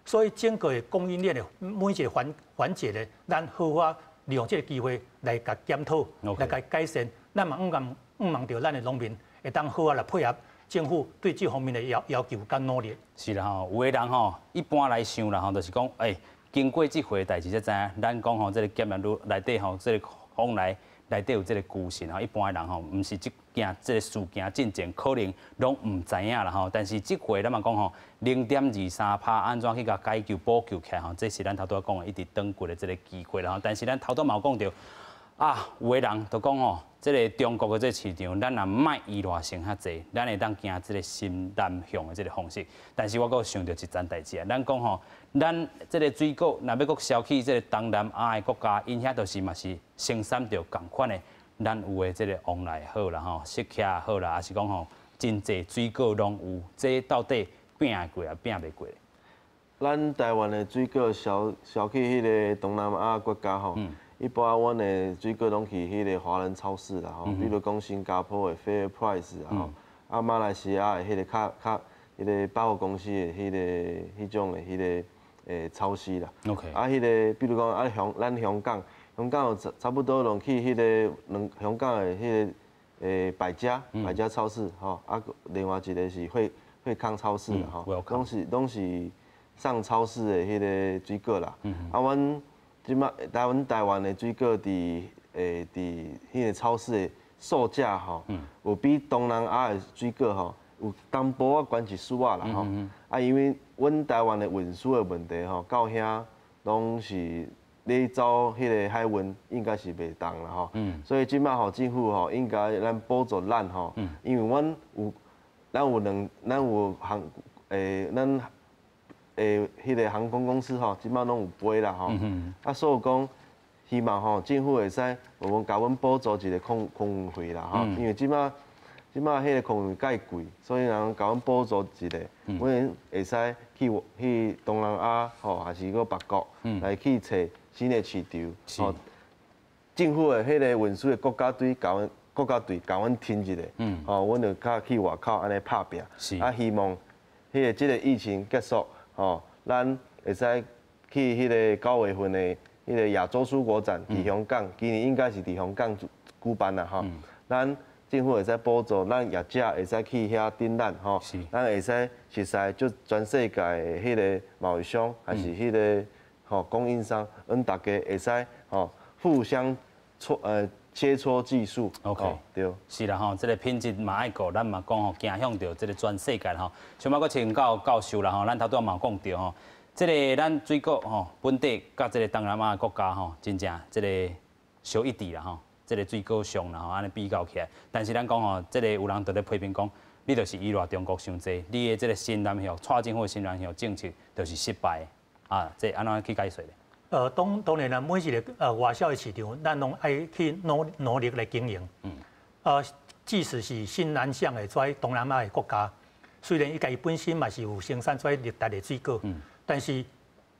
所以整个的供应链的每一个环节呢，咱好好利用这个机会来甲检讨，来甲改善。咱嘛毋望着咱的农民会当好好来配合政府对这方面的要求甲努力。是啦吼，有的人吼一般来想啦吼，就是讲经过这回代志才知影，咱讲吼，这个检验路内底吼，这个往来内底有这个孤信吼，一般的人吼，毋是这件这个事件进前可能拢毋知影啦吼。但是这回咱嘛讲吼，0.23%安怎去甲解救补救起来吼，这是咱头拄讲的一直登过的这个机会啦吼。但是咱头拄嘛有讲到有的人都讲吼，这个中国的这个市场，咱若卖依赖性较济，咱会当行这个新南向的这个方式。但是我阁想到一件代志啊，咱讲吼。咱这个水果，若要阁销去这个东南亚的国家，因遐都是嘛是生产着共款的，咱有的这个往来好啦吼，食客好啦，还是讲吼真济水果拢有，这到底拼会过啊，拼袂过？咱台湾的水果销去迄个东南亚国家吼，一般阮的水果拢去迄个华人超市啦吼，比如讲新加坡的 Fair Price 啊，马来西亚的迄个较迄个百货公司的迄种的迄个。超市啦，迄个比如讲咱香港有差不多拢去迄个香港的迄个百家超市吼，另外一个是惠康超市啦吼，拢是上超市的迄个水果啦。阮即摆台湾的水果伫迄个超市的售价吼，有比东南亚的水果吼。有淡薄仔关系数啦吼，因为阮台湾的运输的问题吼，到遐拢是咧走迄个海运，应该是袂当啦吼。所以即摆吼政府吼应该咱补助咱吼，因为咱有咱迄个航空公司吼，即摆拢有飞啦吼，所以讲希望吼政府会使甲阮补助一个空运费啦吼，因为即摆迄个空运介贵，所以人甲阮补助一个，阮会使去东南亚吼，还是个别国来去找新的市场。吼，政府的迄个运输的国家队甲阮挺一个，吼，阮就较去外口安尼拍拼。希望这个疫情结束，吼，咱会使去迄个9月份的迄个亚洲蔬果展伫香港，今年应该是伫香港举办啦，吼，咱。政府会使补助咱业者会使去遐展览吼，咱会使熟悉就全世界的迄个贸易商，还是迄个吼供应商，阮大家会使吼互相切磋技术。OK， 对，是啦吼，这个品质嘛爱顾，咱嘛讲吼，行向着这个全世界吼。想要阁请教教授啦吼，咱头拄嘛讲着吼，这个咱水果吼本地甲这个东南亚国家吼，真正这个小一致啦吼。这个水果上啦吼，安尼比较起来，但是咱讲吼，这个有人就咧批评讲，你就是依赖中国伤济，你的这个新南向，蔡政府新南向政策就是失败这安怎去解释咧？当然啦，每一个外销的市场，咱拢爱去努力来经营。即使是新南向的在东南亚的国家，虽然伊家己本身嘛是有生产在热带的水果，但是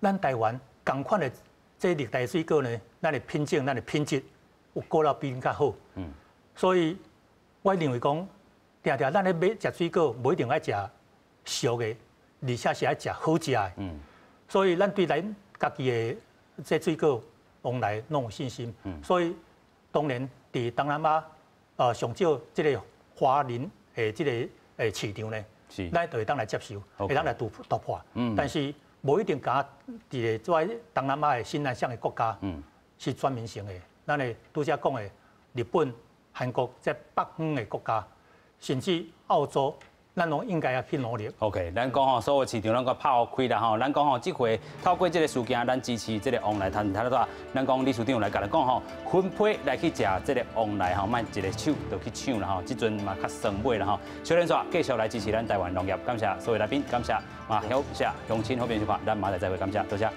咱台湾同款的这热带水果呢，咱的品种、咱的品质有过了比较好。所以我认为讲，定定咱咧买食水果，不一定爱食俗的，而且是爱食好食的。所以咱对咱家己的这水果往来拢有信心。所以当然伫东南亚上少这个华人的这个市场呢，咱就会当来接受，会当来突破。但是无一定讲伫个在东南亚的新南向的国家是专门性的。咱的拄则讲的日本、韩国在北方的国家，甚至澳洲，咱拢应该要去努力。OK， 咱讲吼，所有市场咱个拍开啦吼，咱讲吼，这回透过这个事件，咱支持这个往来谈谈到，咱讲理事长来甲咱讲吼，分配来去食这个往来吼，莫一个手就去抢啦吼，这阵嘛较算买啦吼。小连续继续来支持咱台湾农业，感谢所有来宾，感谢嘛，乡亲好朋友看，咱马上再会，感谢，多谢。